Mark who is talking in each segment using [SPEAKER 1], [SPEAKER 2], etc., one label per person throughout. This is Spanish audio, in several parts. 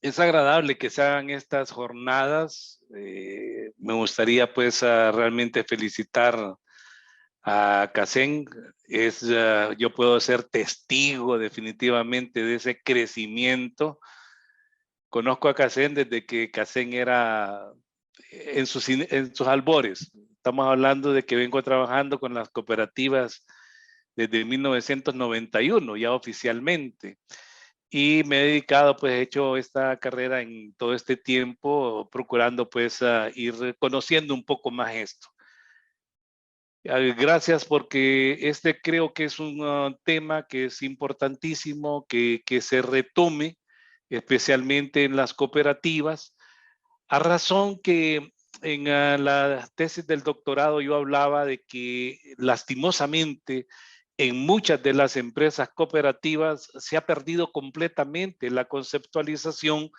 [SPEAKER 1] Es agradable que se hagan estas jornadas. Me gustaría pues realmente felicitar a CACEN. Yo puedo ser testigo definitivamente de ese crecimiento. Conozco a CACEN desde que CACEN era en sus albores. Estamos hablando de que vengo trabajando con las cooperativas desde 1991, ya oficialmente. Y me he dedicado, pues he hecho esta carrera en todo este tiempo, procurando pues ir conociendo un poco más esto. Gracias porque este creo que es un tema que es importantísimo, que se retome, especialmente en las cooperativas, a razón que en la tesis del doctorado yo hablaba de que lastimosamente en muchas de las empresas cooperativas se ha perdido completamente la conceptualización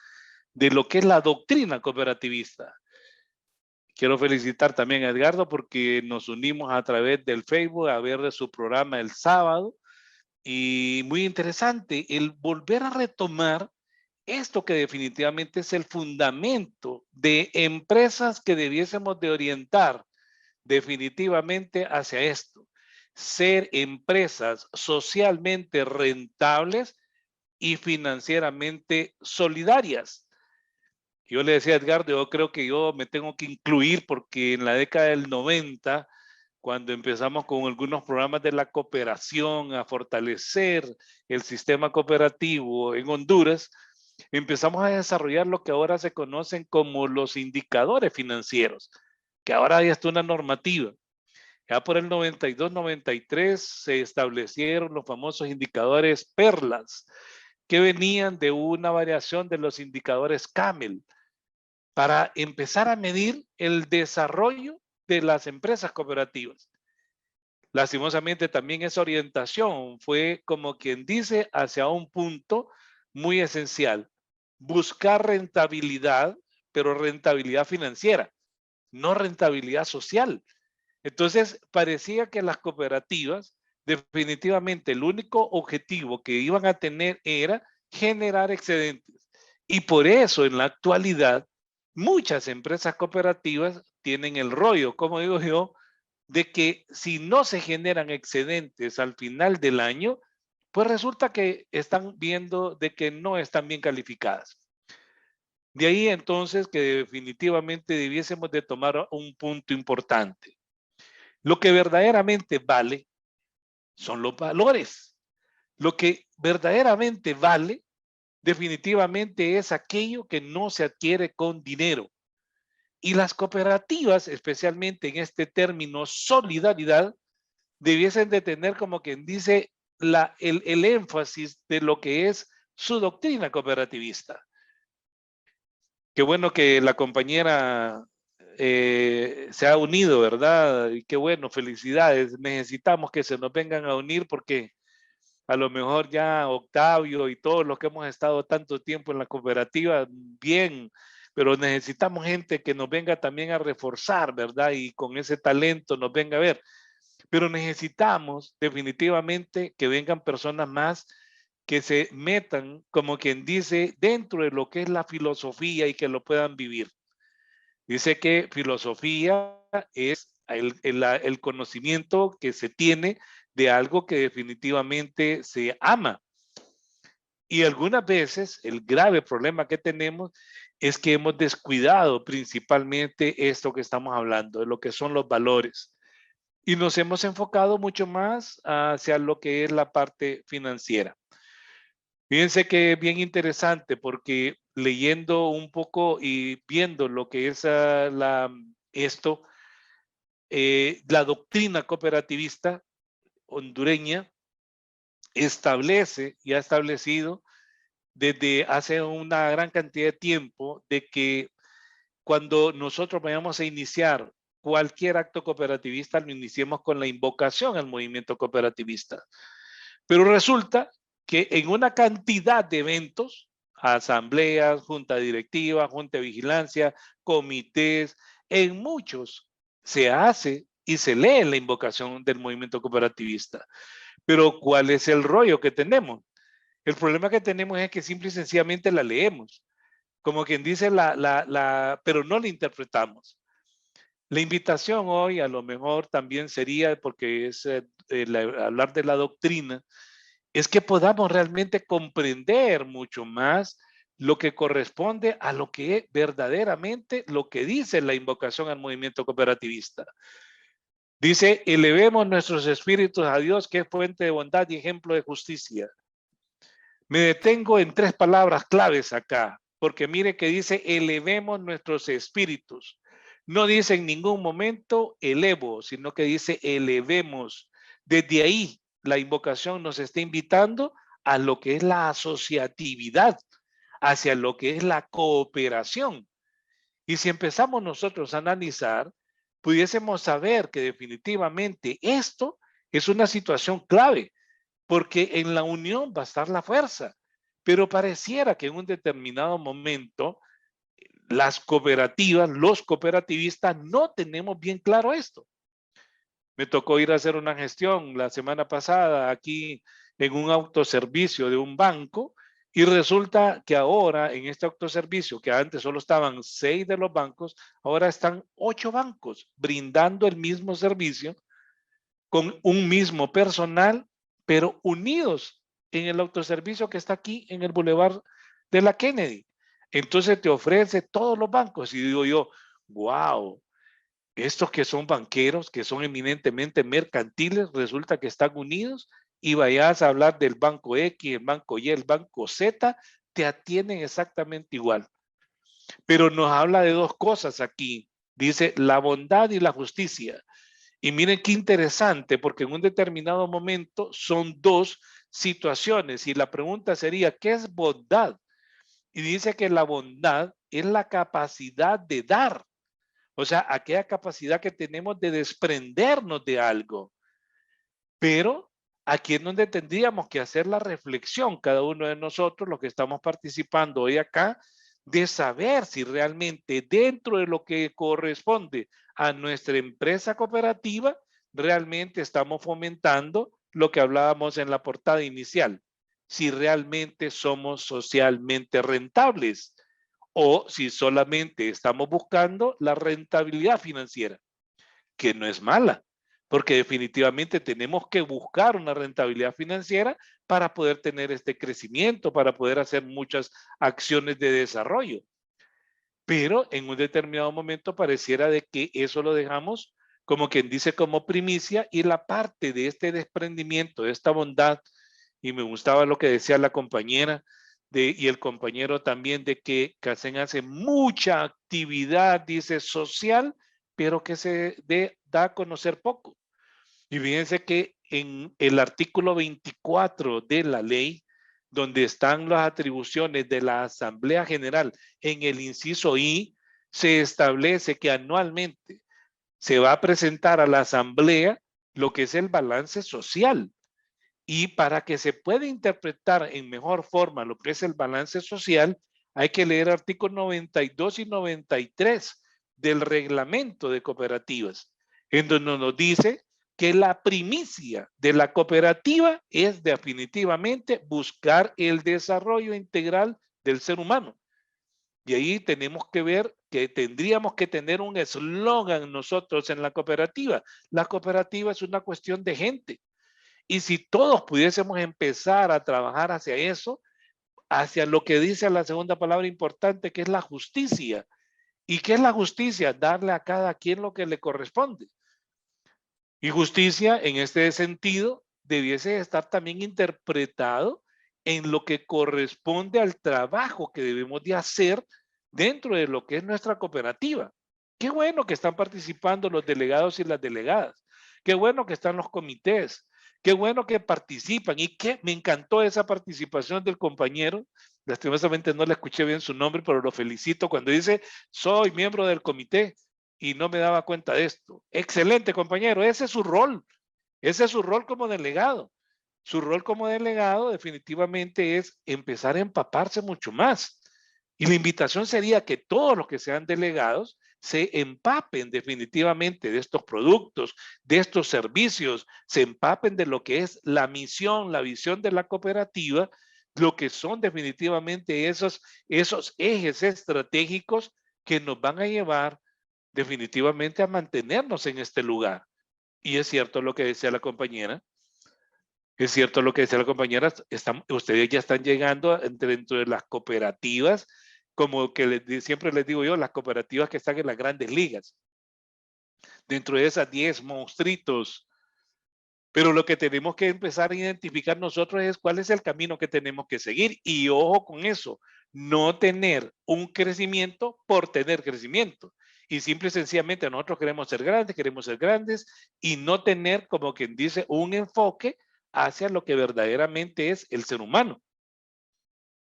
[SPEAKER 1] de lo que es la doctrina cooperativista. Quiero felicitar también a Edgardo porque nos unimos a través del Facebook a ver su programa el sábado y muy interesante el volver a retomar esto que definitivamente es el fundamento de empresas que debiésemos de orientar definitivamente hacia esto. Ser empresas socialmente rentables y financieramente solidarias. Yo le decía a Edgardo, yo creo que yo me tengo que incluir porque en la década del 90, cuando empezamos con algunos programas de la cooperación a fortalecer el sistema cooperativo en Honduras, empezamos a desarrollar lo que ahora se conocen como los indicadores financieros, que ahora ya está una normativa. Ya por el 92-93 se establecieron los famosos indicadores perlas, que venían de una variación de los indicadores CAMEL, para empezar a medir el desarrollo de las empresas cooperativas. Lastimosamente también esa orientación fue como quien dice hacia un punto muy esencial, buscar rentabilidad, pero rentabilidad financiera, no rentabilidad social. Entonces parecía que las cooperativas definitivamente el único objetivo que iban a tener era generar excedentes. Y por eso en la actualidad muchas empresas cooperativas tienen el rollo, como digo yo, de que si no se generan excedentes al final del año, pues resulta que están viendo de que no están bien calificadas. De ahí entonces que definitivamente debiésemos de tomar un punto importante. Lo que verdaderamente vale son los valores. Lo que verdaderamente vale definitivamente es aquello que no se adquiere con dinero. Y las cooperativas, especialmente en este término solidaridad, debiesen de tener como quien dice el énfasis de lo que es su doctrina cooperativista. Qué bueno que la compañera se ha unido, ¿verdad? Y qué bueno, felicidades. Necesitamos que se nos vengan a unir porque a lo mejor ya Octavio y todos los que hemos estado tanto tiempo en la cooperativa, bien, pero necesitamos gente que nos venga también a reforzar, ¿verdad? Y con ese talento nos venga a ver. Pero necesitamos definitivamente que vengan personas más que se metan, como quien dice, dentro de lo que es la filosofía y que lo puedan vivir. Dice que filosofía es el conocimiento que se tiene de algo que definitivamente se ama. Y algunas veces el grave problema que tenemos es que hemos descuidado principalmente esto que estamos hablando, de lo que son los valores. Y nos hemos enfocado mucho más hacia lo que es la parte financiera. Fíjense que es bien interesante porque leyendo un poco y viendo lo que es la doctrina cooperativista hondureña establece y ha establecido desde hace una gran cantidad de tiempo de que cuando nosotros vayamos a iniciar cualquier acto cooperativista, lo iniciemos con la invocación al movimiento cooperativista. Pero resulta que en una cantidad de eventos, asambleas, junta directiva, junta de vigilancia, comités, en muchos se hace y se lee la invocación del movimiento cooperativista. Pero ¿cuál es el rollo que tenemos? El problema que tenemos es que simple y sencillamente la leemos, como quien dice, pero no la interpretamos. La invitación hoy a lo mejor también sería, porque es hablar de la doctrina, es que podamos realmente comprender mucho más lo que corresponde a lo que es verdaderamente lo que dice la invocación al movimiento cooperativista. Dice, elevemos nuestros espíritus a Dios, que es fuente de bondad y ejemplo de justicia. Me detengo en 3 palabras claves acá, porque mire que dice, elevemos nuestros espíritus. No dice en ningún momento elevo, sino que dice elevemos. Desde ahí, la invocación nos está invitando a lo que es la asociatividad, hacia lo que es la cooperación. Y si empezamos nosotros a analizar, pudiésemos saber que definitivamente esto es una situación clave, porque en la unión va a estar la fuerza. Pero pareciera que en un determinado momento las cooperativas, los cooperativistas no tenemos bien claro esto. Me tocó ir a hacer una gestión la semana pasada aquí en un autoservicio de un banco y resulta que ahora en este autoservicio, que antes solo estaban 6 de los bancos, ahora están 8 bancos brindando el mismo servicio con un mismo personal, pero unidos en el autoservicio que está aquí en el Boulevard de la Kennedy. Entonces te ofrece todos los bancos y digo yo, wow, estos que son banqueros, que son eminentemente mercantiles, resulta que están unidos y vayas a hablar del banco X, el banco Y, el banco Z, te atienden exactamente igual. Pero nos habla de 2 cosas aquí. Dice la bondad y la justicia. Y miren qué interesante, porque en un determinado momento son 2 situaciones y la pregunta sería, ¿qué es bondad? Y dice que la bondad es la capacidad de dar, o sea, aquella capacidad que tenemos de desprendernos de algo. Pero aquí es donde tendríamos que hacer la reflexión, cada uno de nosotros, los que estamos participando hoy acá, de saber si realmente dentro de lo que corresponde a nuestra empresa cooperativa, realmente estamos fomentando lo que hablábamos en la portada inicial, si realmente somos socialmente rentables o si solamente estamos buscando la rentabilidad financiera, que no es mala, porque definitivamente tenemos que buscar una rentabilidad financiera para poder tener este crecimiento, para poder hacer muchas acciones de desarrollo. Pero en un determinado momento pareciera de que eso lo dejamos como quien dice como primicia y la parte de este desprendimiento, de esta bondad, y me gustaba lo que decía la compañera y el compañero también de que Casen hace mucha actividad, dice, social, pero que da a conocer poco. Y fíjense que en el artículo 24 de la ley, donde están las atribuciones de la Asamblea General, en el inciso I, se establece que anualmente se va a presentar a la Asamblea lo que es el balance social. Y para que se pueda interpretar en mejor forma lo que es el balance social, hay que leer artículos 92 y 93 del reglamento de cooperativas, en donde nos dice que la primicia de la cooperativa es definitivamente buscar el desarrollo integral del ser humano. Y ahí tenemos que ver que tendríamos que tener un eslogan nosotros en la cooperativa. La cooperativa es una cuestión de gente. Y si todos pudiésemos empezar a trabajar hacia eso, hacia lo que dice la segunda palabra importante, que es la justicia. ¿Y qué es la justicia? Darle a cada quien lo que le corresponde. Y justicia, en este sentido, debiese estar también interpretado en lo que corresponde al trabajo que debemos de hacer dentro de lo que es nuestra cooperativa. Qué bueno que están participando los delegados y las delegadas. Qué bueno que están los comités. Qué bueno que participan. Y que me encantó esa participación del compañero. Lastimosamente no le escuché bien su nombre, pero lo felicito cuando dice, soy miembro del comité y no me daba cuenta de esto. Excelente, compañero. Ese es su rol. Ese es su rol como delegado. Su rol como delegado definitivamente es empezar a empaparse mucho más. Y la invitación sería que todos los que sean delegados se empapen definitivamente de estos productos, de estos servicios, se empapen de lo que es la misión, la visión de la cooperativa, lo que son definitivamente esos ejes estratégicos que nos van a llevar definitivamente a mantenernos en este lugar. Y es cierto lo que decía la compañera, es cierto lo que decía la compañera, ustedes ya están llegando dentro de las cooperativas, como que siempre les digo yo, las cooperativas que están en las grandes ligas, dentro de esas 10 monstruitos. Pero lo que tenemos que empezar a identificar nosotros es cuál es el camino que tenemos que seguir. Y ojo con eso, no tener un crecimiento por tener crecimiento. Y simple y sencillamente nosotros queremos ser grandes y no tener, como quien dice, un enfoque hacia lo que verdaderamente es el ser humano.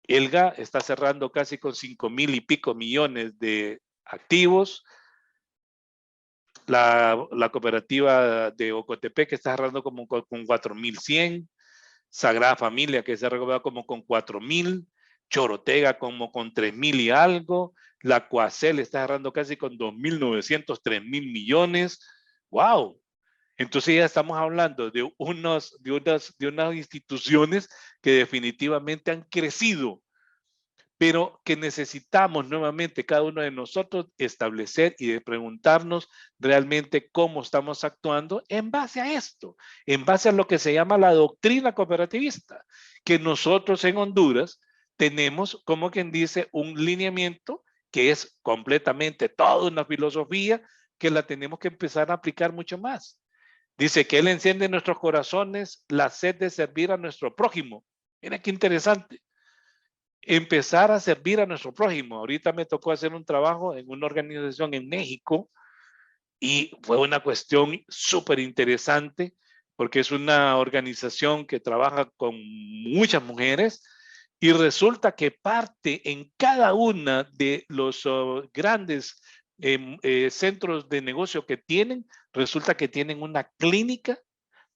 [SPEAKER 1] Elga está cerrando casi con 5,000 y pico millones de activos. La cooperativa de Ocotepec que está cerrando como con 4,100. Sagrada Familia que se ha recuperado como con 4,000. Chorotega como con 3,000 y algo. La Coacel está cerrando casi con 2,900, 3,000 millones. ¡Wow! Entonces ya estamos hablando de unas instituciones que definitivamente han crecido, pero que necesitamos nuevamente cada uno de nosotros establecer y de preguntarnos realmente cómo estamos actuando en base a esto, en base a lo que se llama la doctrina cooperativista, que nosotros en Honduras tenemos, como quien dice, un lineamiento que es completamente toda una filosofía que la tenemos que empezar a aplicar mucho más. Dice que Él enciende en nuestros corazones la sed de servir a nuestro prójimo. Mira qué interesante. Empezar a servir a nuestro prójimo. Ahorita me tocó hacer un trabajo en una organización en México y fue una cuestión súper interesante porque es una organización que trabaja con muchas mujeres y resulta que parte en cada una de los grandes centros de negocio que tienen, resulta que tienen una clínica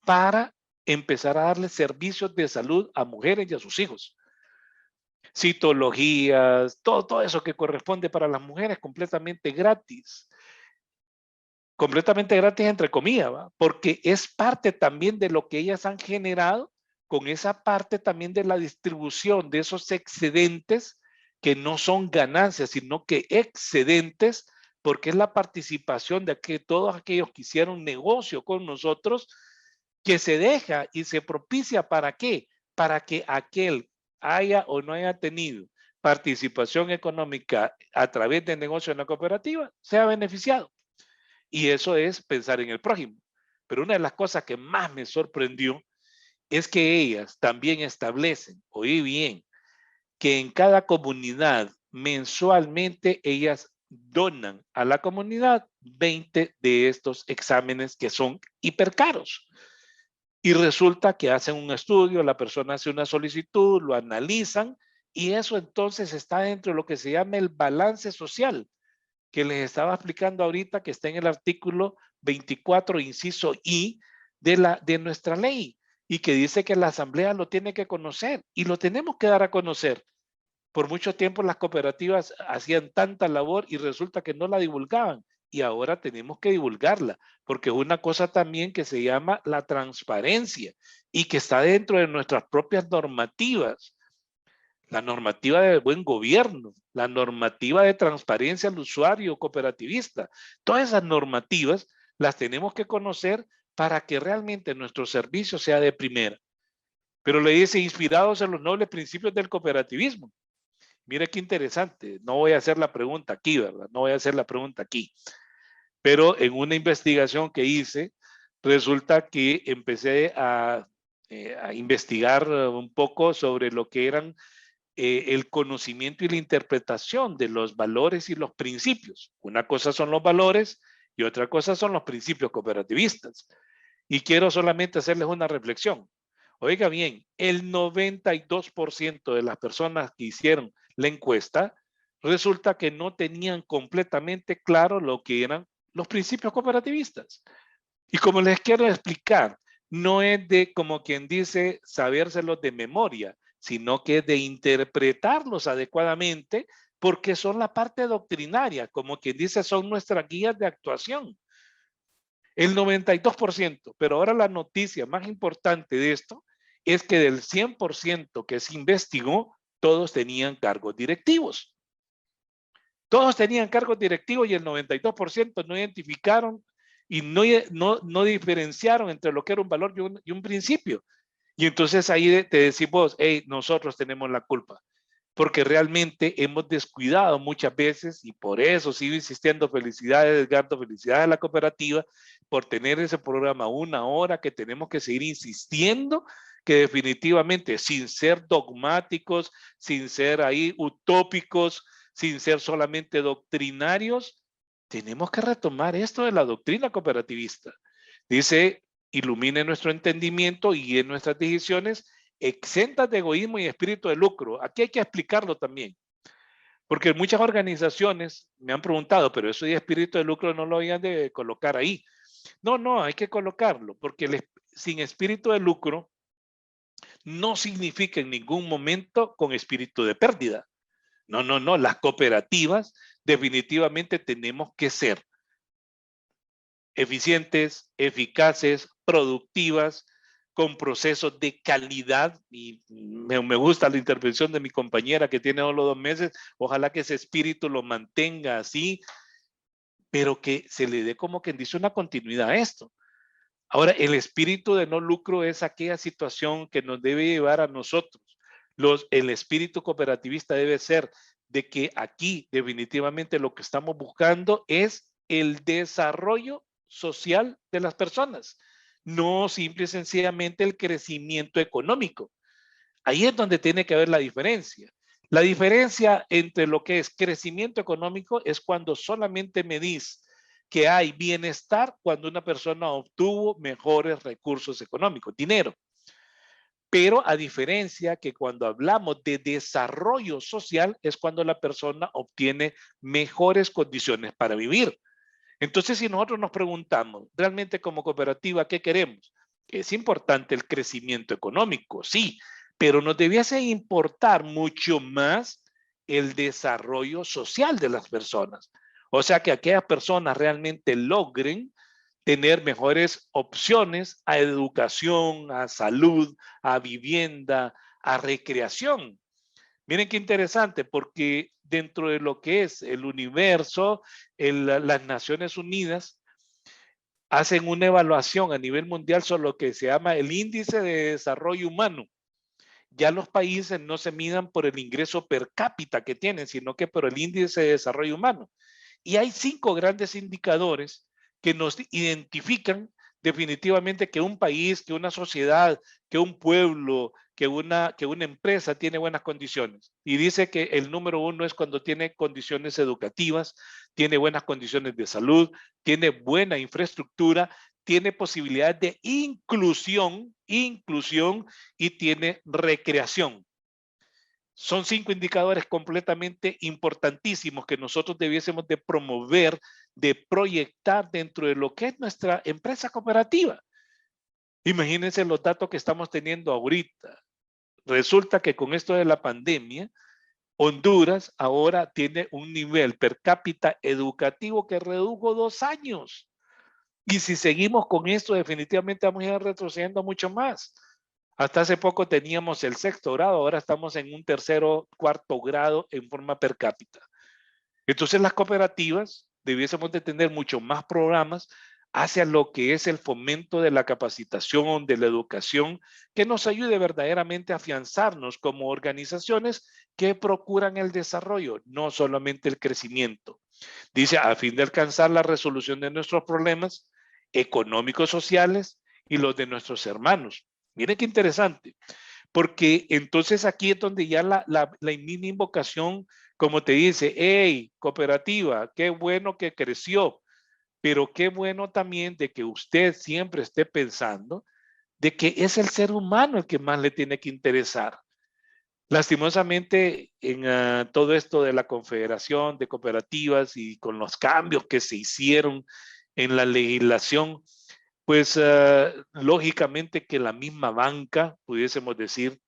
[SPEAKER 1] para empezar a darle servicios de salud a mujeres y a sus hijos. Citologías, todo eso que corresponde para las mujeres completamente gratis entre comillas, ¿va? Porque es parte también de lo que ellas han generado con esa parte también de la distribución de esos excedentes que no son ganancias, sino que excedentes, porque es la participación de todos aquellos que hicieron negocio con nosotros, que se deja y se propicia ¿para qué? Para que aquel haya o no haya tenido participación económica a través de negocio en la cooperativa, sea beneficiado. Y eso es pensar en el prójimo. Pero una de las cosas que más me sorprendió es que ellas también establecen, oí bien, que en cada comunidad mensualmente ellas donan a la comunidad 20 de estos exámenes que son hipercaros. Y resulta que hacen un estudio, la persona hace una solicitud, lo analizan y eso entonces está dentro de lo que se llama el balance social, que les estaba explicando ahorita, que está en el artículo 24, inciso I, de nuestra ley, y que dice que la asamblea lo tiene que conocer, y lo tenemos que dar a conocer. Por mucho tiempo las cooperativas hacían tanta labor y resulta que no la divulgaban, y ahora tenemos que divulgarla, porque es una cosa también que se llama la transparencia, y que está dentro de nuestras propias normativas. La normativa de buen gobierno, la normativa de transparencia al usuario cooperativista. Todas esas normativas las tenemos que conocer para que realmente nuestro servicio sea de primera. Pero le dice, inspirados en los nobles principios del cooperativismo. Mire qué interesante. No voy a hacer la pregunta aquí, ¿verdad? No voy a hacer la pregunta aquí. Pero en una investigación que hice, resulta que empecé a investigar un poco sobre lo que eran el conocimiento y la interpretación de los valores y los principios. Una cosa son los valores y otra cosa son los principios cooperativistas. Y quiero solamente hacerles una reflexión. Oiga bien, el 92% de las personas que hicieron la encuesta resulta que no tenían completamente claro lo que eran los principios cooperativistas. Y como les quiero explicar, no es de, como quien dice, sabérselos de memoria, sino que es de interpretarlos adecuadamente porque son la parte doctrinaria, como quien dice, son nuestras guías de actuación. El 92%, pero ahora la noticia más importante de esto es que del 100% que se investigó, todos tenían cargos directivos. Todos tenían cargos directivos y el 92% no identificaron y no diferenciaron entre lo que era un valor y un principio. Y entonces ahí te decimos, hey, nosotros tenemos la culpa, porque realmente hemos descuidado muchas veces y por eso sigo insistiendo, felicidades Edgardo, felicidades a la cooperativa por tener ese programa 1 hora que tenemos que seguir insistiendo, que definitivamente sin ser dogmáticos, sin ser ahí utópicos, sin ser solamente doctrinarios, tenemos que retomar esto de la doctrina cooperativista. Dice, ilumine nuestro entendimiento y en nuestras decisiones exentas de egoísmo y espíritu de lucro. Aquí hay que explicarlo también, porque muchas organizaciones me han preguntado, pero eso de espíritu de lucro no lo habían de colocar ahí. No, hay que colocarlo, porque sin espíritu de lucro no significa en ningún momento con espíritu de pérdida. No, las cooperativas definitivamente tenemos que ser eficientes, eficaces, productivas, con procesos de calidad. Y me gusta la intervención de mi compañera que tiene solo 2 meses. Ojalá que ese espíritu lo mantenga así, pero que se le dé, como quien dice, una continuidad a esto. Ahora, el espíritu de no lucro es aquella situación que nos debe llevar a nosotros. El espíritu cooperativista debe ser de que aquí definitivamente lo que estamos buscando es el desarrollo social de las personas, no simple y sencillamente el crecimiento económico. Ahí es donde tiene que haber la diferencia. La diferencia entre lo que es crecimiento económico es cuando solamente medís que hay bienestar cuando una persona obtuvo mejores recursos económicos, dinero. Pero a diferencia que cuando hablamos de desarrollo social es cuando la persona obtiene mejores condiciones para vivir. Entonces, si nosotros nos preguntamos realmente como cooperativa, ¿qué queremos? Es importante el crecimiento económico, sí, pero nos debiese importar mucho más el desarrollo social de las personas. O sea, que aquellas personas realmente logren tener mejores opciones a educación, a salud, a vivienda, a recreación. Miren qué interesante, porque dentro de lo que es el universo, las Naciones Unidas hacen una evaluación a nivel mundial sobre lo que se llama el índice de desarrollo humano. Ya los países no se midan por el ingreso per cápita que tienen, sino que por el índice de desarrollo humano. Y hay 5 grandes indicadores que nos identifican definitivamente que un país, que una sociedad, que un pueblo, que una empresa tiene buenas condiciones. Y dice que el número 1 es cuando tiene condiciones educativas, tiene buenas condiciones de salud, tiene buena infraestructura, tiene posibilidades de inclusión y tiene recreación. Son 5 indicadores completamente importantísimos que nosotros debiésemos de promover, de proyectar dentro de lo que es nuestra empresa cooperativa. Imagínense los datos que estamos teniendo ahorita. Resulta que con esto de la pandemia, Honduras ahora tiene un nivel per cápita educativo que redujo 2 años. Y si seguimos con esto, definitivamente vamos a ir retrocediendo mucho más. Hasta hace poco teníamos el 6º grado, ahora estamos en un 3º, 4º grado en forma per cápita. Entonces las cooperativas debiésemos de tener mucho más programas hacia lo que es el fomento de la capacitación, de la educación, que nos ayude verdaderamente a afianzarnos como organizaciones que procuran el desarrollo, no solamente el crecimiento. Dice, a fin de alcanzar la resolución de nuestros problemas económicos, sociales y los de nuestros hermanos. Miren qué interesante, porque entonces aquí es donde ya la misma invocación, como te dice, hey, cooperativa, qué bueno que creció, pero qué bueno también de que usted siempre esté pensando de que es el ser humano el que más le tiene que interesar. Lastimosamente, en todo esto de la Confederación de Cooperativas y con los cambios que se hicieron en la legislación, pues lógicamente que la misma banca, pudiésemos decir,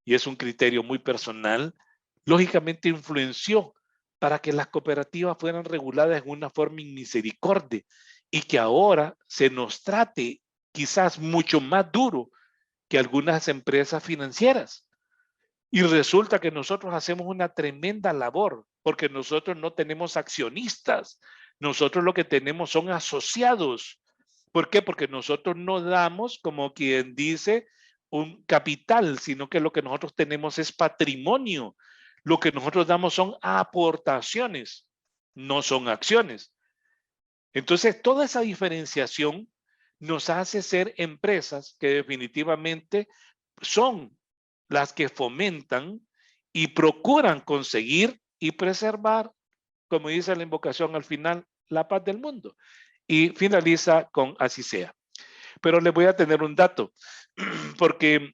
[SPEAKER 1] y es un criterio muy personal, lógicamente influenció para que las cooperativas fueran reguladas en una forma inmisericordia y que ahora se nos trate quizás mucho más duro que algunas empresas financieras. Y resulta que nosotros hacemos una tremenda labor, porque nosotros no tenemos accionistas, nosotros lo que tenemos son asociados. ¿Por qué? Porque nosotros no damos, como quien dice, un capital, sino que lo que nosotros tenemos es patrimonio. Lo que nosotros damos son aportaciones, no son acciones. Entonces, toda esa diferenciación nos hace ser empresas que definitivamente son las que fomentan y procuran conseguir y preservar, como dice la invocación al final, la paz del mundo. Y finaliza con así sea. Pero les voy a tener un dato, porque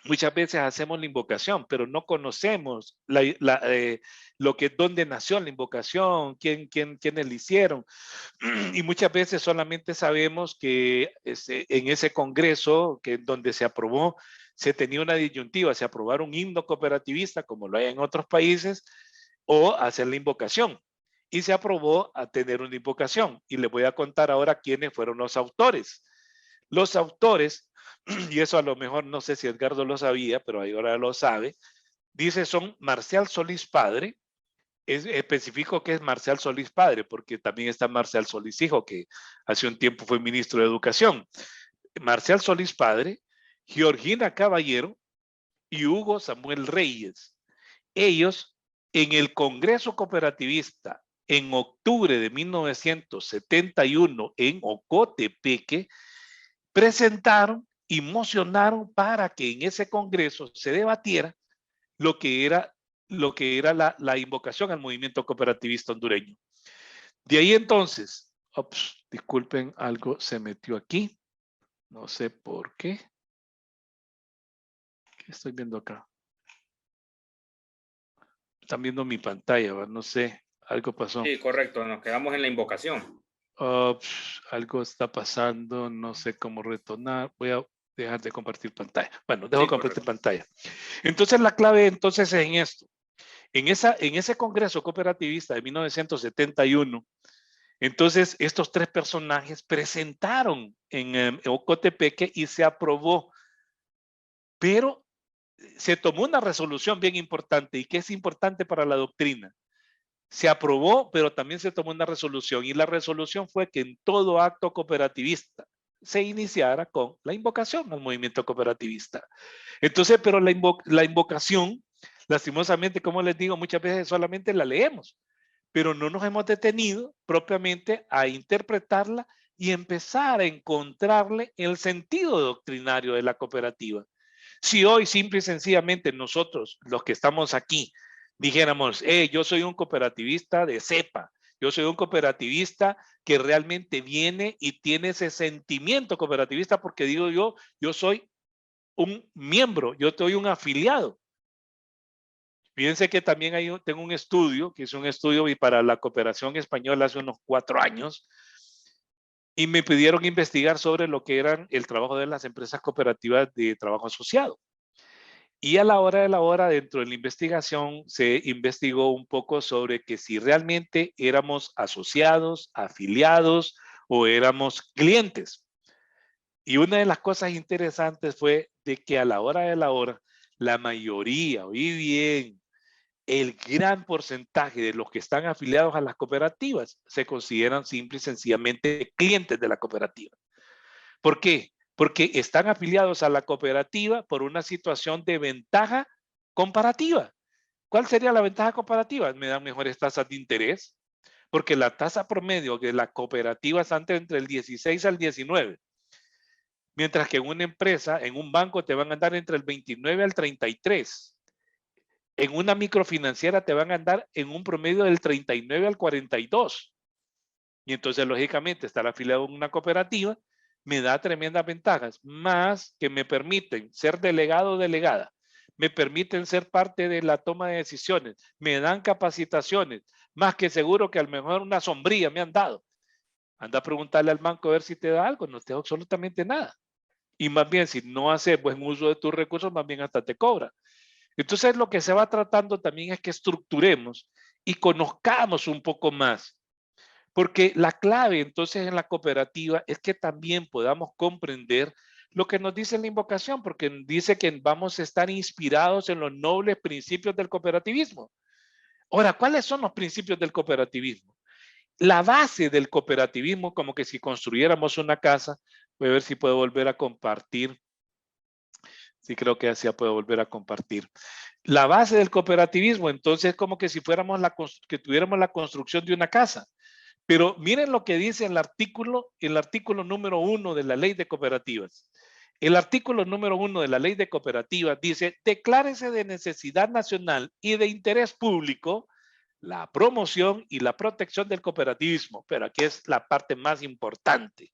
[SPEAKER 1] muchas veces hacemos la invocación, pero no conocemos dónde nació la invocación, quiénes la hicieron. Y muchas veces solamente sabemos que en ese congreso donde se aprobó, se tenía una disyuntiva, se aprobar un himno cooperativista, como lo hay en otros países, o hacer la invocación. Y se aprobó a tener una invocación. Y les voy a contar ahora quiénes fueron los autores. Los autores, y eso a lo mejor no sé si Edgardo lo sabía, pero ahora lo sabe, dice son Marcial Solís Padre. Es específico que es Marcial Solís Padre, porque también está Marcial Solís Hijo, que hace un tiempo fue ministro de Educación. Marcial Solís Padre, Georgina Caballero y Hugo Samuel Reyes. Ellos, en el Congreso Cooperativista, en octubre de 1971, en Ocotepeque, presentaron y mocionaron para que en ese Congreso se debatiera lo que era la invocación al movimiento cooperativista hondureño. De ahí entonces, disculpen, algo se metió aquí. No sé por qué. ¿Qué estoy viendo acá? Están viendo mi pantalla, ¿verdad? No sé, algo pasó.
[SPEAKER 2] Sí, correcto, nos quedamos en la invocación.
[SPEAKER 1] Algo está pasando, no sé cómo retornar. Voy a dejar de compartir pantalla. Bueno, dejo de compartir pantalla. Entonces la clave entonces es en esto. En ese Congreso Cooperativista de 1971, entonces estos tres personajes presentaron en Ocotepeque y se aprobó, pero se tomó una resolución bien importante y que es importante para la doctrina. Se aprobó, pero también se tomó una resolución y la resolución fue que en todo acto cooperativista se iniciara con la invocación al movimiento cooperativista. Entonces, pero la invocación, lastimosamente, como les digo, muchas veces solamente la leemos, pero no nos hemos detenido propiamente a interpretarla y empezar a encontrarle el sentido doctrinario de la cooperativa. Si hoy simple y sencillamente nosotros, los que estamos aquí, dijéramos, yo soy un cooperativista de cepa, yo soy un cooperativista que realmente viene y tiene ese sentimiento cooperativista porque digo yo soy un miembro, yo soy un afiliado. Fíjense que también tengo un estudio, que es un estudio para la cooperación española hace unos 4 años, y me pidieron investigar sobre lo que eran el trabajo de las empresas cooperativas de trabajo asociado. Y a la hora de la hora, dentro de la investigación, se investigó un poco sobre que si realmente éramos asociados, afiliados o éramos clientes. Y una de las cosas interesantes fue de que a la hora de la hora, la mayoría, oí bien, el gran porcentaje de los que están afiliados a las cooperativas se consideran simple y sencillamente clientes de la cooperativa. ¿Por qué? Porque están afiliados a la cooperativa por una situación de ventaja comparativa. ¿Cuál sería la ventaja comparativa? Me dan mejores tasas de interés, porque la tasa promedio de la cooperativa está entre el 16 al 19, mientras que en una empresa, en un banco, te van a dar entre el 29 al 33. En una microfinanciera te van a andar en un promedio del 39 al 42. Y entonces, lógicamente, estar afiliado en una cooperativa me da tremendas ventajas, más que me permiten ser delegado o delegada, me permiten ser parte de la toma de decisiones, me dan capacitaciones, más que seguro que a lo mejor una sombría me han dado. Anda a preguntarle al banco a ver si te da algo, no te da absolutamente nada. Y más bien, si no haces buen uso de tus recursos, más bien hasta te cobra. Entonces, lo que se va tratando también es que estructuremos y conozcamos un poco más. Porque la clave entonces en la cooperativa es que también podamos comprender lo que nos dice la invocación, porque dice que vamos a estar inspirados en los nobles principios del cooperativismo. Ahora, ¿cuáles son los principios del cooperativismo? La base del cooperativismo, como que si construyéramos una casa, voy a ver si puedo volver a compartir. Sí, creo que así puedo volver a compartir. La base del cooperativismo, entonces, como que si fuéramos que tuviéramos la construcción de una casa. Pero miren lo que dice el artículo número 1 de la ley de cooperativas. El artículo número 1 de la ley de cooperativas dice: declárese de necesidad nacional y de interés público la promoción y la protección del cooperativismo. Pero aquí es la parte más importante.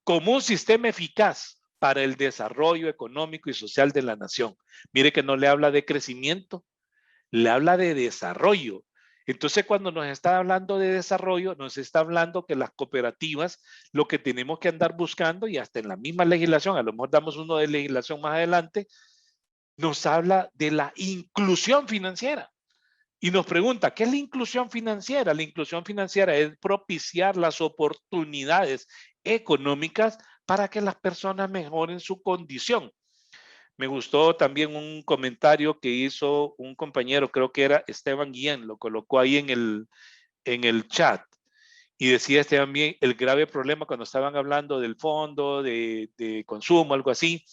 [SPEAKER 1] Como un sistema eficaz para el desarrollo económico y social de la nación. Mire que no le habla de crecimiento, le habla de desarrollo. Entonces, cuando nos está hablando de desarrollo, nos está hablando que las cooperativas, lo que tenemos que andar buscando, y hasta en la misma legislación, a lo mejor damos uno de legislación más adelante, nos habla de la inclusión financiera. Y nos pregunta, ¿qué es la inclusión financiera? La inclusión financiera es propiciar las oportunidades económicas para que las personas mejoren su condición. Me gustó también un comentario que hizo un compañero, creo que era Esteban Guillén, lo colocó ahí en el chat. Y decía Esteban Guillén, el grave problema cuando estaban hablando del fondo, de consumo, algo así,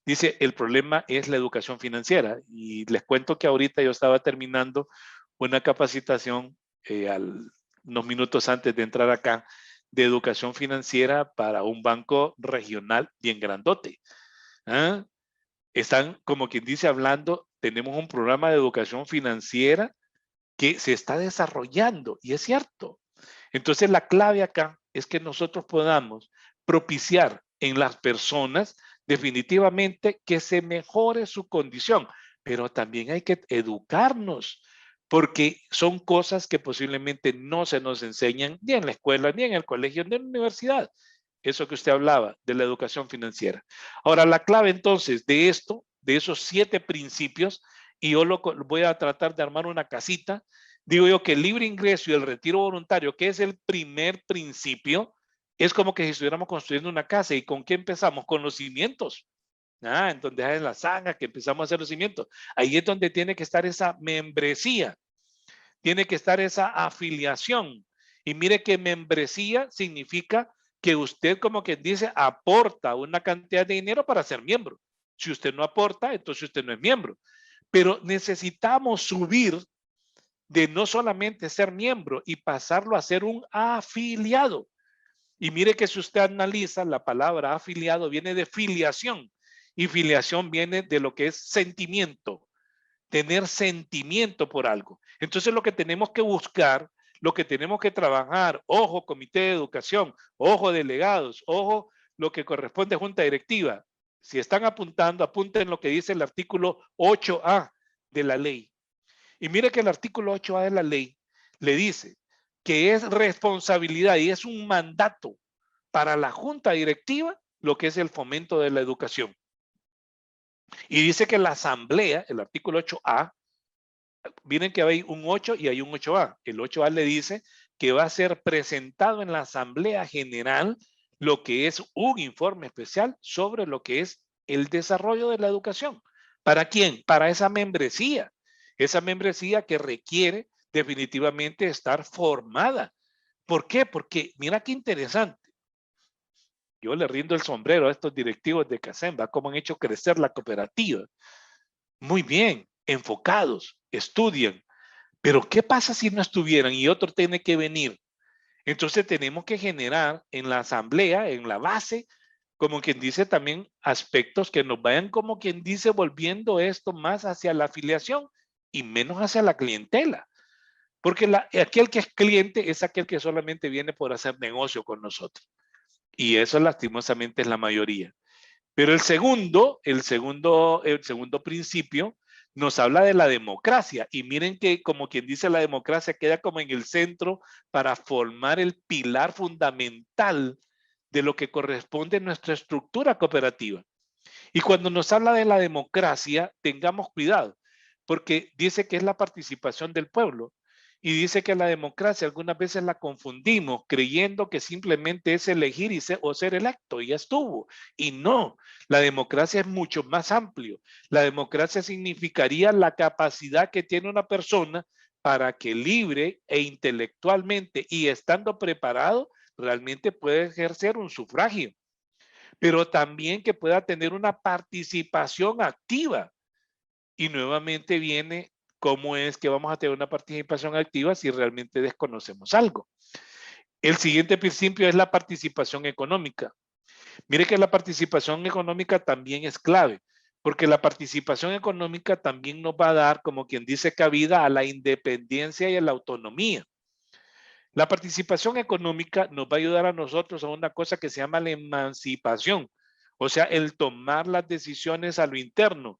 [SPEAKER 1] dice, el problema es la educación financiera. Y les cuento que ahorita yo estaba terminando una capacitación unos minutos antes de entrar acá de educación financiera para un banco regional bien grandote. ¿Ah? Están, como quien dice, hablando, tenemos un programa de educación financiera que se está desarrollando, y es cierto. Entonces, la clave acá es que nosotros podamos propiciar en las personas definitivamente que se mejore su condición, pero también hay que educarnos, porque son cosas que posiblemente no se nos enseñan ni en la escuela, ni en el colegio, ni en la universidad. Eso que usted hablaba de la educación financiera. Ahora, la clave entonces de esto, de esos 7 principios, y yo voy a tratar de armar una casita, digo yo que el libre ingreso y el retiro voluntario, que es el primer principio, es como que si estuviéramos construyendo una casa. ¿Y con qué empezamos? Con los cimientos. En donde hay la zanja que empezamos a hacer los cimientos. Ahí es donde tiene que estar esa membresía, tiene que estar esa afiliación. Y mire que membresía significa que usted, como quien dice, aporta una cantidad de dinero para ser miembro. Si usted no aporta, entonces usted no es miembro. Pero necesitamos subir de no solamente ser miembro y pasarlo a ser un afiliado. Y mire que si usted analiza, la palabra afiliado viene de filiación, y filiación viene de lo que es sentimiento, tener sentimiento por algo. Entonces lo que tenemos que buscar, lo que tenemos que trabajar, ojo comité de educación, ojo delegados, ojo lo que corresponde a junta directiva. Si están apuntando, apunten lo que dice el artículo 8A de la ley. Y mire que el artículo 8A de la ley le dice que es responsabilidad y es un mandato para la junta directiva lo que es el fomento de la educación. Y dice que la asamblea, el artículo 8A, miren que hay un 8 y hay un 8A. El 8A le dice que va a ser presentado en la asamblea general lo que es un informe especial sobre lo que es el desarrollo de la educación. ¿Para quién? Para esa membresía que requiere definitivamente estar formada. ¿Por qué? Porque mira qué interesante. Yo le rindo el sombrero a estos directivos de Casemba, cómo han hecho crecer la cooperativa. Muy bien, enfocados, estudian. Pero ¿qué pasa si no estuvieran y otro tiene que venir? Entonces tenemos que generar en la asamblea, en la base, como quien dice también aspectos que nos vayan como quien dice volviendo esto más hacia la afiliación y menos hacia la clientela. Porque aquel que es cliente es aquel que solamente viene por hacer negocio con nosotros. Y eso lastimosamente es la mayoría. Pero el segundo principio nos habla de la democracia. Y miren que como quien dice la democracia queda como en el centro para formar el pilar fundamental de lo que corresponde a nuestra estructura cooperativa. Y cuando nos habla de la democracia, tengamos cuidado, porque dice que es la participación del pueblo. Y dice que la democracia algunas veces la confundimos creyendo que simplemente es elegir o ser electo y ya estuvo. Y no, la democracia es mucho más amplio. La democracia significaría la capacidad que tiene una persona para que libre e intelectualmente y estando preparado realmente pueda ejercer un sufragio, pero también que pueda tener una participación activa. Y nuevamente viene cómo es que vamos a tener una participación activa si realmente desconocemos algo. El siguiente principio es la participación económica. Mire que la participación económica también es clave, porque la participación económica también nos va a dar, como quien dice, cabida a la independencia y a la autonomía. La participación económica nos va a ayudar a nosotros a una cosa que se llama la emancipación, o sea, el tomar las decisiones a lo interno.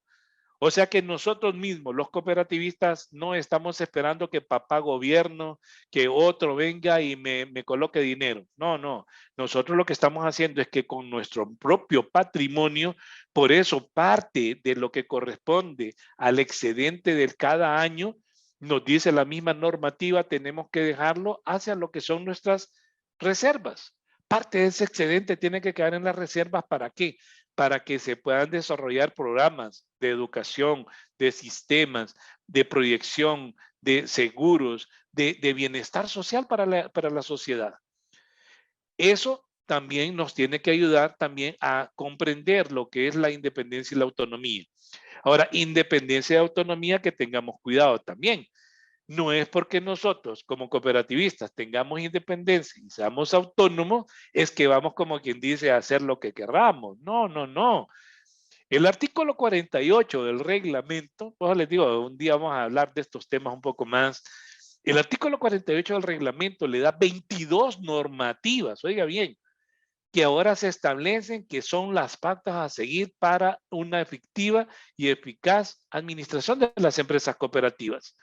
[SPEAKER 1] O sea que nosotros mismos, los cooperativistas, no estamos esperando que papá gobierno, que otro venga y me coloque dinero. No, no. Nosotros lo que estamos haciendo es que con nuestro propio patrimonio, por eso parte de lo que corresponde al excedente del cada año, nos dice la misma normativa, tenemos que dejarlo hacia lo que son nuestras reservas. Parte de ese excedente tiene que quedar en las reservas. ¿Para qué? Para que se puedan desarrollar programas de educación, de sistemas, de proyección, de seguros, de bienestar social para la sociedad. Eso también nos tiene que ayudar también a comprender lo que es la independencia y la autonomía. Ahora, independencia y autonomía, que tengamos cuidado también. No es porque nosotros como cooperativistas tengamos independencia y seamos autónomos, es que vamos, como quien dice, a hacer lo que querramos. No, no, no. El artículo 48 del reglamento, pues les digo, un día vamos a hablar de estos temas un poco más. El artículo 48 del reglamento le da 22 normativas, oiga bien, que ahora se establecen que son las pautas a seguir para una efectiva y eficaz administración de las empresas cooperativas.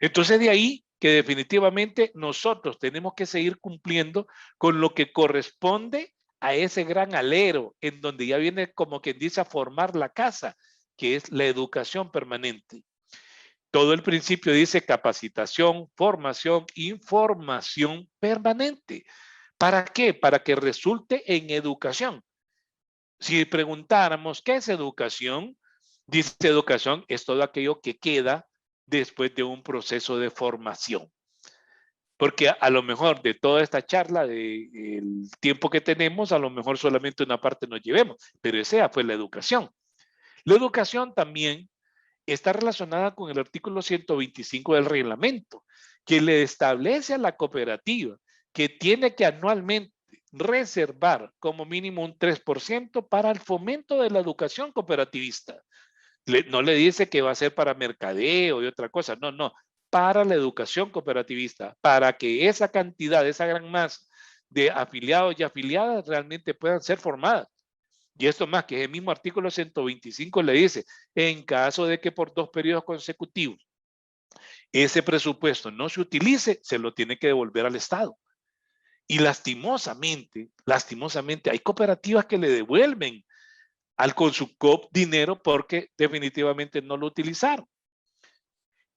[SPEAKER 1] Entonces de ahí que definitivamente nosotros tenemos que seguir cumpliendo con lo que corresponde a ese gran alero en donde ya viene, como quien dice, a formar la casa, que es la educación permanente. Todo el principio dice capacitación, formación, información permanente. ¿Para qué? Para que resulte en educación. Si preguntáramos, ¿qué es educación? Dice educación es todo aquello que queda después de un proceso de formación. Porque a lo mejor de toda esta charla, del tiempo que tenemos, a lo mejor solamente una parte nos llevemos, pero esa fue la educación. La educación también está relacionada con el artículo 125 del reglamento, que le establece a la cooperativa que tiene que anualmente reservar como mínimo un 3% para el fomento de la educación cooperativista. No le dice que va a ser para mercadeo y otra cosa, no, no, para la educación cooperativista, para que esa cantidad, esa gran masa de afiliados y afiliadas realmente puedan ser formadas. Y esto más que el mismo artículo 125 le dice, en caso de que por 2 periodos consecutivos ese presupuesto no se utilice, se lo tiene que devolver al Estado. Y lastimosamente, hay cooperativas que le devuelven al Consucop dinero porque definitivamente no lo utilizaron.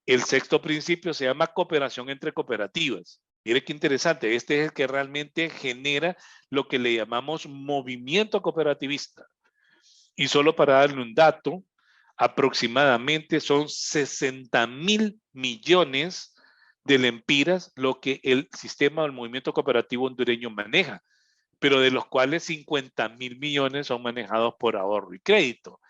[SPEAKER 1] El sexto principio se llama cooperación entre cooperativas. Mire qué interesante, este es el que realmente genera lo que le llamamos movimiento cooperativista. Y solo para darle un dato, aproximadamente son 60,000 millones de lempiras lo que el sistema del movimiento cooperativo hondureño maneja, pero de los cuales 50,000 millones son manejados por ahorro y crédito.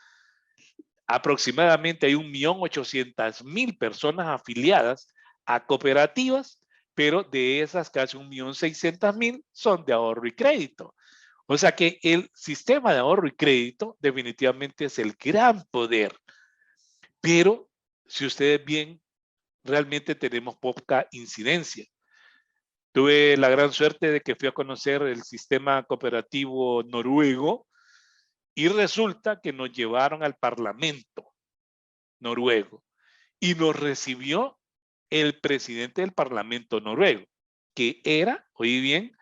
[SPEAKER 1] Aproximadamente hay 1.800.000 personas afiliadas a cooperativas, pero de esas casi 1.600.000 son de ahorro y crédito. O sea que el sistema de ahorro y crédito definitivamente es el gran poder. Pero si ustedes bien, realmente tenemos poca incidencia. Tuve la gran suerte de que fui a conocer el sistema cooperativo noruego y resulta que nos llevaron al parlamento noruego y nos recibió el presidente del parlamento noruego, que era, oí bien,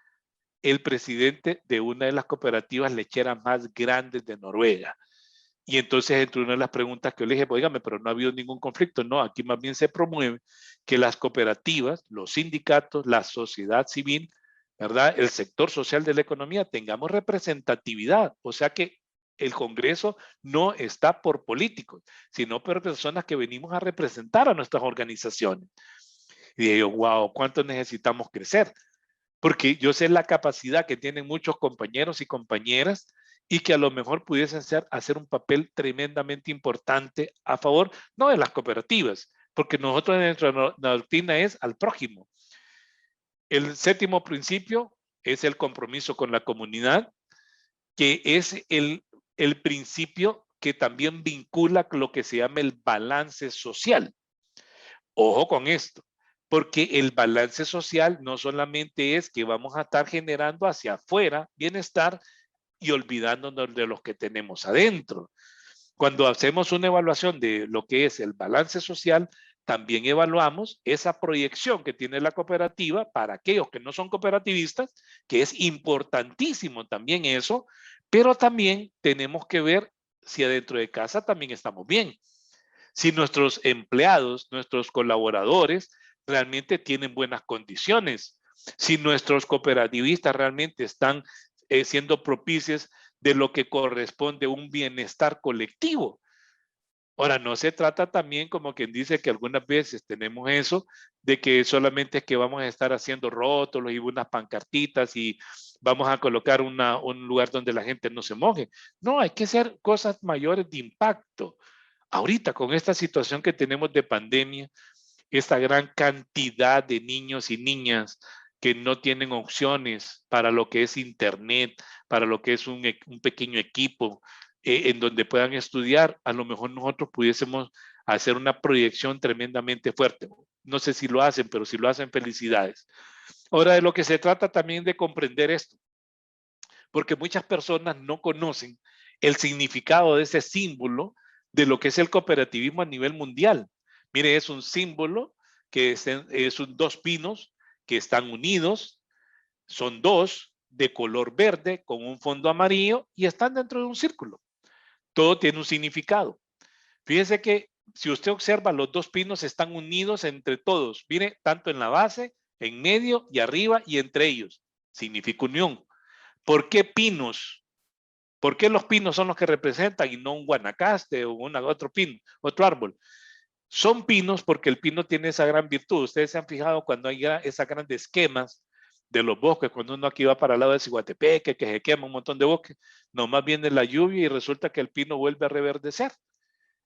[SPEAKER 1] el presidente de una de las cooperativas lecheras más grandes de Noruega. Y entonces, entre una de las preguntas que yo le dije, oígame, pero no ha habido ningún conflicto. No, aquí más bien se promueve que las cooperativas, los sindicatos, la sociedad civil, ¿verdad? El sector social de la economía tengamos representatividad, o sea que el Congreso no está por políticos, sino por personas que venimos a representar a nuestras organizaciones. Y digo, wow, ¿cuánto necesitamos crecer? Porque yo sé la capacidad que tienen muchos compañeros y compañeras y que a lo mejor pudiesen hacer un papel tremendamente importante a favor, no de las cooperativas, porque nosotros dentro de la doctrina es al prójimo. El séptimo principio es el compromiso con la comunidad, que es el principio que también vincula lo que se llama el balance social. Ojo con esto, porque el balance social no solamente es que vamos a estar generando hacia afuera bienestar y olvidándonos de los que tenemos adentro. Cuando hacemos una evaluación de lo que es el balance social, también evaluamos esa proyección que tiene la cooperativa para aquellos que no son cooperativistas, que es importantísimo también eso, pero también tenemos que ver si adentro de casa también estamos bien. Si nuestros empleados, nuestros colaboradores realmente tienen buenas condiciones, si nuestros cooperativistas realmente están siendo propicios de lo que corresponde a un bienestar colectivo. Ahora, no se trata también como quien dice que algunas veces tenemos eso, de que solamente es que vamos a estar haciendo rótulos y unas pancartitas y vamos a colocar un lugar donde la gente no se moje. No, hay que hacer cosas mayores de impacto. Ahorita con esta situación que tenemos de pandemia, esta gran cantidad de niños y niñas que no tienen opciones para lo que es internet, para lo que es un pequeño equipo en donde puedan estudiar, a lo mejor nosotros pudiésemos hacer una proyección tremendamente fuerte. No sé si lo hacen, pero si lo hacen, felicidades. Ahora, de lo que se trata también de comprender esto, porque muchas personas no conocen el significado de ese símbolo de lo que es el cooperativismo a nivel mundial. Mire, es un símbolo que es dos pinos que están unidos, son dos de color verde con un fondo amarillo y están dentro de un círculo. Todo tiene un significado. Fíjese que si usted observa, los dos pinos están unidos entre todos. Mire, tanto en la base, en medio y arriba y entre ellos. Significa unión. ¿Por qué pinos? ¿Por qué los pinos son los que representan y no un guanacaste o otro pino, otro árbol? Son pinos porque el pino tiene esa gran virtud. Ustedes se han fijado cuando hay esas grandes quemas de los bosques, cuando uno aquí va para el lado de Ciguatepeque, que se quema un montón de bosques, nomás viene la lluvia y resulta que el pino vuelve a reverdecer.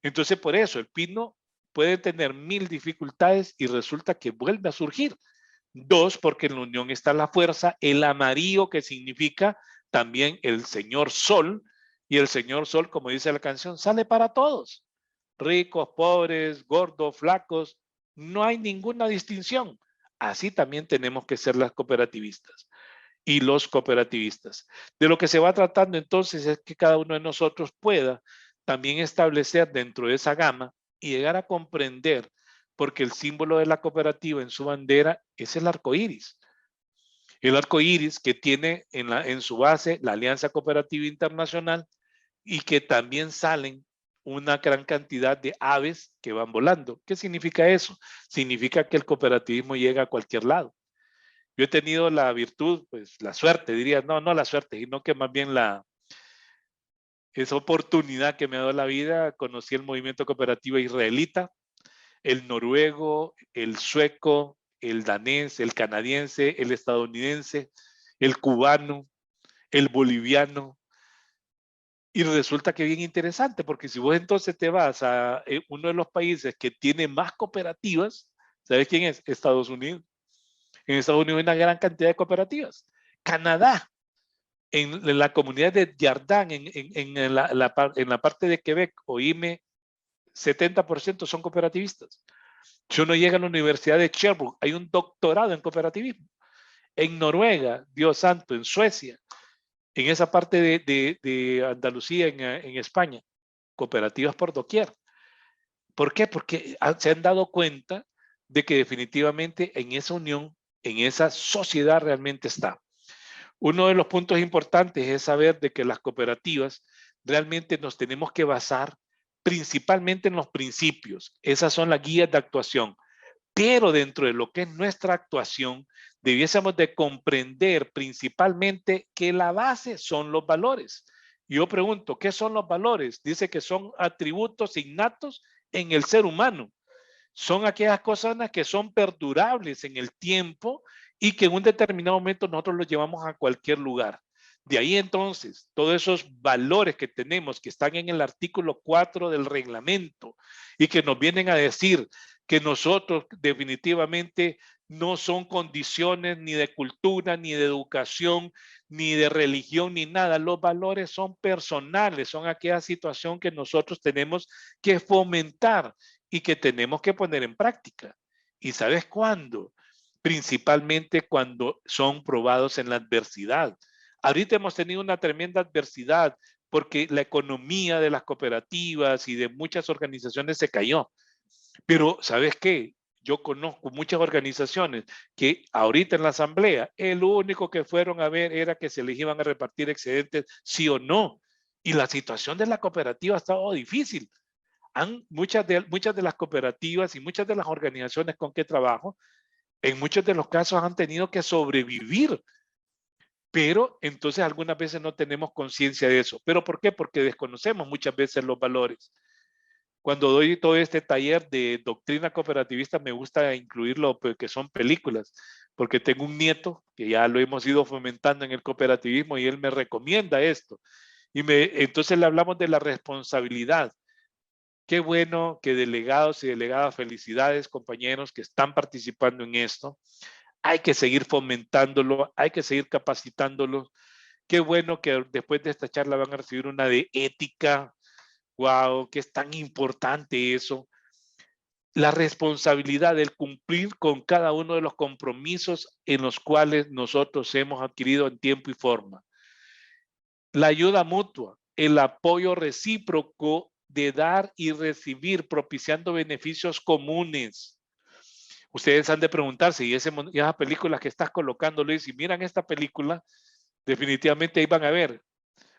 [SPEAKER 1] Entonces, por eso, el pino puede tener 1000 dificultades y resulta que vuelve a surgir. Dos, porque en la unión está la fuerza, el amarillo que significa también el señor sol, y el señor sol, como dice la canción, sale para todos. Ricos, pobres, gordos, flacos, no hay ninguna distinción. Así también tenemos que ser las cooperativistas y los cooperativistas. De lo que se va tratando entonces es que cada uno de nosotros pueda también establecer dentro de esa gama y llegar a comprender, porque el símbolo de la cooperativa en su bandera es el arco iris. El arco iris que tiene en su base la Alianza Cooperativa Internacional y que también salen una gran cantidad de aves que van volando. ¿Qué significa eso? Significa que el cooperativismo llega a cualquier lado. Yo he tenido la virtud, pues la suerte, diría, no la suerte, sino que más bien esa oportunidad que me ha dado la vida. Conocí el movimiento cooperativo israelita, el noruego, el sueco, el danés, el canadiense, el estadounidense, el cubano, el boliviano. Y resulta que bien interesante, porque si vos entonces te vas a uno de los países que tiene más cooperativas, ¿sabes quién es? Estados Unidos. En Estados Unidos hay una gran cantidad de cooperativas. Canadá, en la comunidad de Jardin, en la parte de Quebec, oíme, 70% son cooperativistas. Si uno llega a la Universidad de Sherbrooke, hay un doctorado en cooperativismo. En Noruega, Dios santo, en Suecia, en esa parte de Andalucía, en España, cooperativas por doquier. ¿Por qué? Porque se han dado cuenta de que definitivamente en esa unión, en esa sociedad realmente está. Uno de los puntos importantes es saber de que las cooperativas realmente nos tenemos que basar principalmente en los principios. Esas son las guías de actuación. Pero dentro de lo que es nuestra actuación, debiésemos de comprender principalmente que la base son los valores. Yo pregunto, ¿qué son los valores? Dice que son atributos innatos en el ser humano. Son aquellas cosas que son perdurables en el tiempo y que en un determinado momento nosotros los llevamos a cualquier lugar. De ahí entonces, todos esos valores que tenemos, que están en el artículo 4 del reglamento y que nos vienen a decir que nosotros definitivamente no son condiciones ni de cultura, ni de educación, ni de religión, ni nada. Los valores son personales, son aquella situación que nosotros tenemos que fomentar y que tenemos que poner en práctica. ¿Y sabes cuándo? Principalmente cuando son probados en la adversidad. Ahorita hemos tenido una tremenda adversidad porque la economía de las cooperativas y de muchas organizaciones se cayó. Pero ¿sabes qué? Yo conozco muchas organizaciones que ahorita en la asamblea, el único que fueron a ver era que se les iban a repartir excedentes, sí o no. Y la situación de la cooperativa ha estado difícil. Muchas de las cooperativas y muchas de las organizaciones con que trabajo, en muchos de los casos han tenido que sobrevivir, pero entonces algunas veces no tenemos conciencia de eso. ¿Pero por qué? Porque desconocemos muchas veces los valores. Cuando doy todo este taller de doctrina cooperativista, me gusta incluirlo que son películas, porque tengo un nieto que ya lo hemos ido fomentando en el cooperativismo y él me recomienda esto. Entonces le hablamos de la responsabilidad. Qué bueno que delegados y delegadas, felicidades compañeros que están participando en esto. Hay que seguir fomentándolo, hay que seguir capacitándolos. Qué bueno que después de esta charla van a recibir una de ética. Wow, que es tan importante eso. La responsabilidad del cumplir con cada uno de los compromisos en los cuales nosotros hemos adquirido en tiempo y forma. La ayuda mutua, el apoyo recíproco de dar y recibir, propiciando beneficios comunes. Ustedes han de preguntarse, y esas películas que estás colocando, Luis, si miran esta película, definitivamente ahí van a ver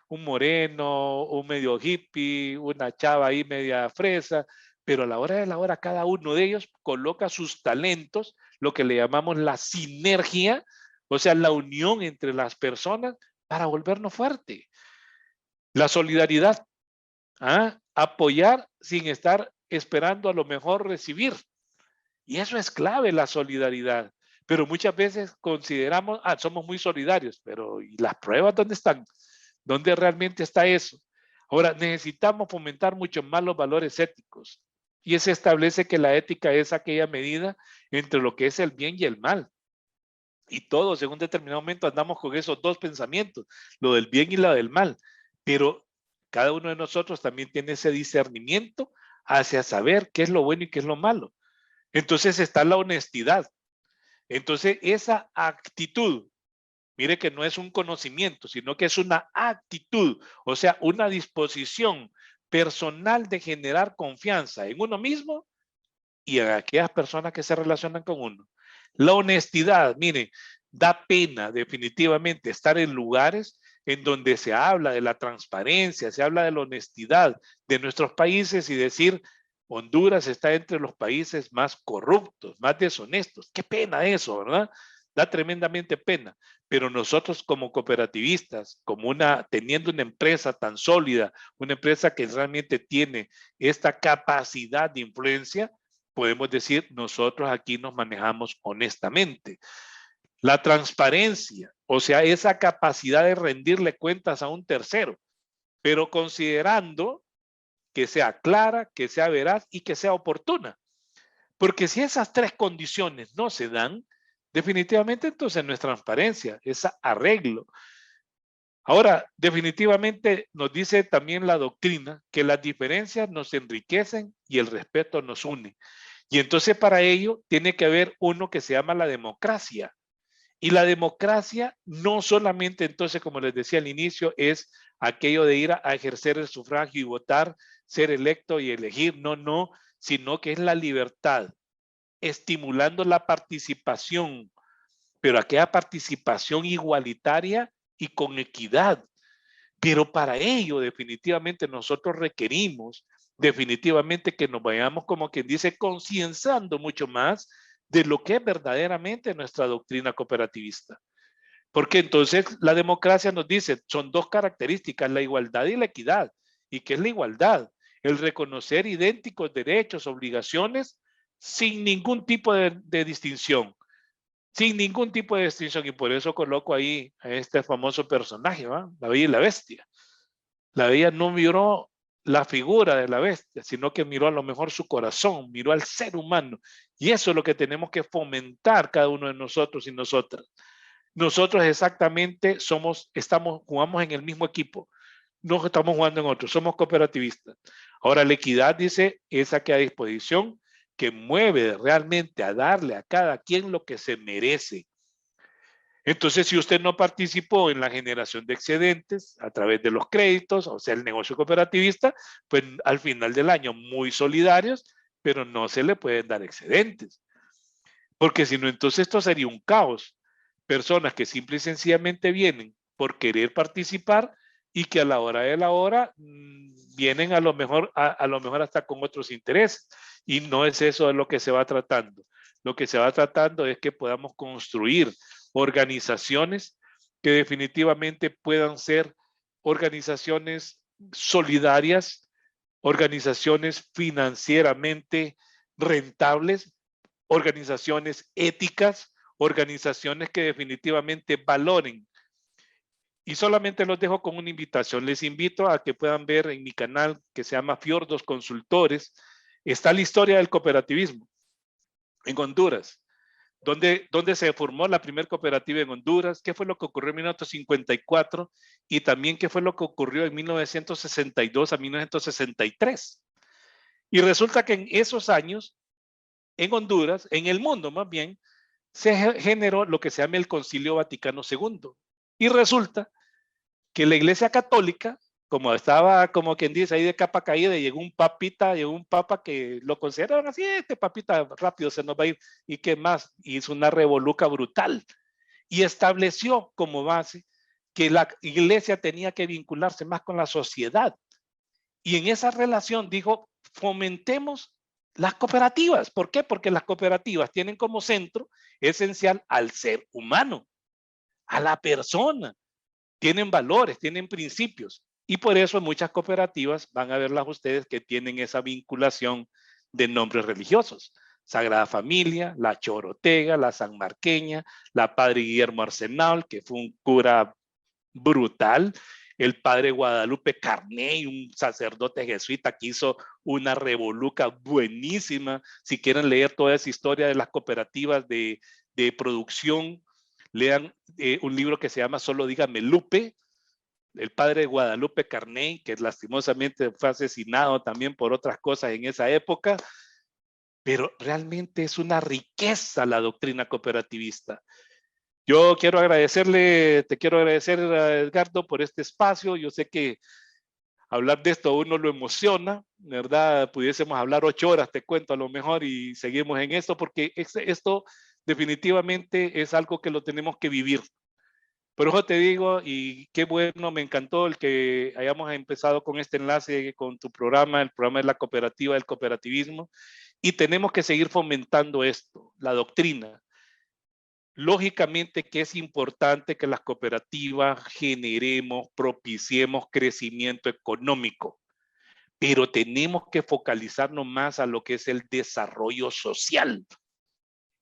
[SPEAKER 1] un moreno, un medio hippie, una chava ahí media fresa, pero a la hora de la hora cada uno de ellos coloca sus talentos, lo que le llamamos la sinergia, o sea, la unión entre las personas para volvernos fuerte. La solidaridad, apoyar sin estar esperando a lo mejor recibir. Y eso es clave, la solidaridad. Pero muchas veces consideramos, somos muy solidarios, pero ¿y las pruebas dónde están? ¿Dónde realmente está eso? Ahora, necesitamos fomentar mucho más los valores éticos. Y se establece que la ética es aquella medida entre lo que es el bien y el mal. Y todos en un determinado momento andamos con esos dos pensamientos, lo del bien y lo del mal. Pero cada uno de nosotros también tiene ese discernimiento hacia saber qué es lo bueno y qué es lo malo. Entonces está la honestidad. Entonces esa actitud, mire que no es un conocimiento, sino que es una actitud, o sea, una disposición personal de generar confianza en uno mismo y en aquellas personas que se relacionan con uno. La honestidad, mire, da pena definitivamente estar en lugares en donde se habla de la transparencia, se habla de la honestidad de nuestros países y decir, Honduras está entre los países más corruptos, más deshonestos. Qué pena eso, ¿verdad? Da tremendamente pena. Pero nosotros como cooperativistas, teniendo una empresa tan sólida, una empresa que realmente tiene esta capacidad de influencia, podemos decir, nosotros aquí nos manejamos honestamente. La transparencia, o sea, esa capacidad de rendirle cuentas a un tercero, pero considerando que sea clara, que sea veraz y que sea oportuna. Porque si esas tres condiciones no se dan, definitivamente entonces no es transparencia, es arreglo. Ahora, definitivamente nos dice también la doctrina que las diferencias nos enriquecen y el respeto nos une. Y entonces para ello tiene que haber uno que se llama la democracia. Y la democracia no solamente entonces, como les decía al inicio, es aquello de ir a ejercer el sufragio y votar, ser electo y elegir, no, sino que es la libertad, estimulando la participación, pero aquella participación igualitaria y con equidad. Pero para ello definitivamente nosotros requerimos definitivamente que nos vayamos como quien dice concienciando mucho más de lo que es verdaderamente nuestra doctrina cooperativista. Porque entonces la democracia nos dice, son dos características, la igualdad y la equidad. ¿Y qué es la igualdad? El reconocer idénticos derechos, obligaciones, sin ningún tipo de distinción. Sin ningún tipo de distinción. Y por eso coloco ahí a este famoso personaje, ¿va? La Bella y la Bestia. La Bella no miró la figura de la bestia, sino que miró a lo mejor su corazón, miró al ser humano. Y eso es lo que tenemos que fomentar cada uno de nosotros y nosotras. Nosotros exactamente jugamos en el mismo equipo, no estamos jugando en otro, somos cooperativistas. Ahora la equidad dice esa que a disposición, que mueve realmente a darle a cada quien lo que se merece. Entonces, si usted no participó en la generación de excedentes a través de los créditos, o sea, el negocio cooperativista, pues al final del año muy solidarios, pero no se le pueden dar excedentes. Porque si no, entonces esto sería un caos. Personas que simple y sencillamente vienen por querer participar y que a la hora de la hora vienen a lo mejor hasta con otros intereses. Y no es eso de lo que se va tratando. Lo que se va tratando es que podamos construir organizaciones que definitivamente puedan ser organizaciones solidarias, organizaciones financieramente rentables, organizaciones éticas, organizaciones que definitivamente valoren. Y solamente los dejo con una invitación. Les invito a que puedan ver en mi canal que se llama Fiordos Consultores. Está la historia del cooperativismo en Honduras. ¿Dónde se formó la primera cooperativa en Honduras? ¿Qué fue lo que ocurrió en 1954? Y también qué fue lo que ocurrió en 1962 a 1963. Y resulta que en esos años, en Honduras, en el mundo más bien, se generó lo que se llama el Concilio Vaticano II. Y resulta que la Iglesia Católica, como estaba, como quien dice, ahí de capa caída, llegó un papa que lo consideraron así, este papita rápido se nos va a ir, y qué más, hizo una revoluca brutal, y estableció como base que la Iglesia tenía que vincularse más con la sociedad, y en esa relación dijo, fomentemos las cooperativas. ¿Por qué? Porque las cooperativas tienen como centro esencial al ser humano, a la persona. Tienen valores, tienen principios. Y por eso muchas cooperativas van a verlas ustedes que tienen esa vinculación de nombres religiosos. Sagrada Familia, la Chorotega, la Sanmarqueña, la Padre Guillermo Arsenal, que fue un cura brutal, el padre Guadalupe Carney, un sacerdote jesuita que hizo una revoluca buenísima. Si quieren leer toda esa historia de las cooperativas de producción, lean un libro que se llama Solo dígame Lupe, el padre Guadalupe Carney, que lastimosamente fue asesinado también por otras cosas en esa época, pero realmente es una riqueza la doctrina cooperativista. Yo te quiero agradecer, Edgardo, por este espacio. Yo sé que hablar de esto a uno lo emociona, ¿verdad? Pudiésemos hablar 8 horas, te cuento a lo mejor, y seguimos en esto, porque esto definitivamente es algo que lo tenemos que vivir. Por eso te digo, y qué bueno, me encantó el que hayamos empezado con este enlace con tu programa, el programa de la cooperativa, del cooperativismo, y tenemos que seguir fomentando esto, la doctrina. Lógicamente que es importante que las cooperativas generemos, propiciemos crecimiento económico, pero tenemos que focalizarnos más a lo que es el desarrollo social.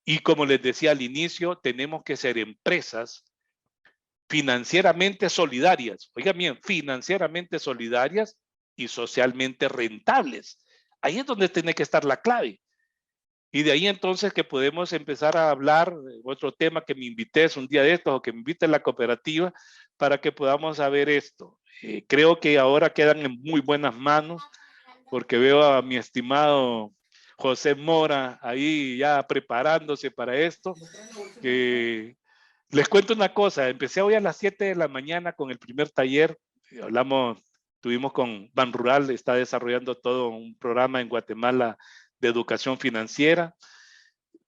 [SPEAKER 1] Y como les decía al inicio, tenemos que ser empresas financieramente solidarias, oigan bien, financieramente solidarias y socialmente rentables. Ahí es donde tiene que estar la clave. Y de ahí entonces que podemos empezar a hablar de otro tema que me invites un día de estos o que me invite a la cooperativa para que podamos saber esto. Creo que ahora quedan en muy buenas manos porque veo a mi estimado José Mora ahí ya preparándose para esto. Les cuento una cosa, empecé hoy a las 7 de la mañana con el primer taller, tuvimos con Ban Rural, está desarrollando todo un programa en Guatemala de educación financiera.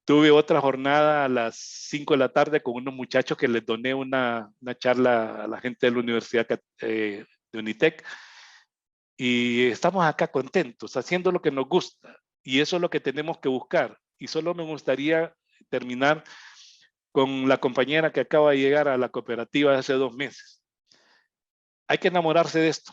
[SPEAKER 1] Tuve otra jornada a las 5 de la tarde con unos muchachos que les doné una charla a la gente de la Universidad de Unitec. Y estamos acá contentos, haciendo lo que nos gusta. Y eso es lo que tenemos que buscar. Y solo me gustaría terminar con la compañera que acaba de llegar a la cooperativa hace 2 meses. Hay que enamorarse de esto.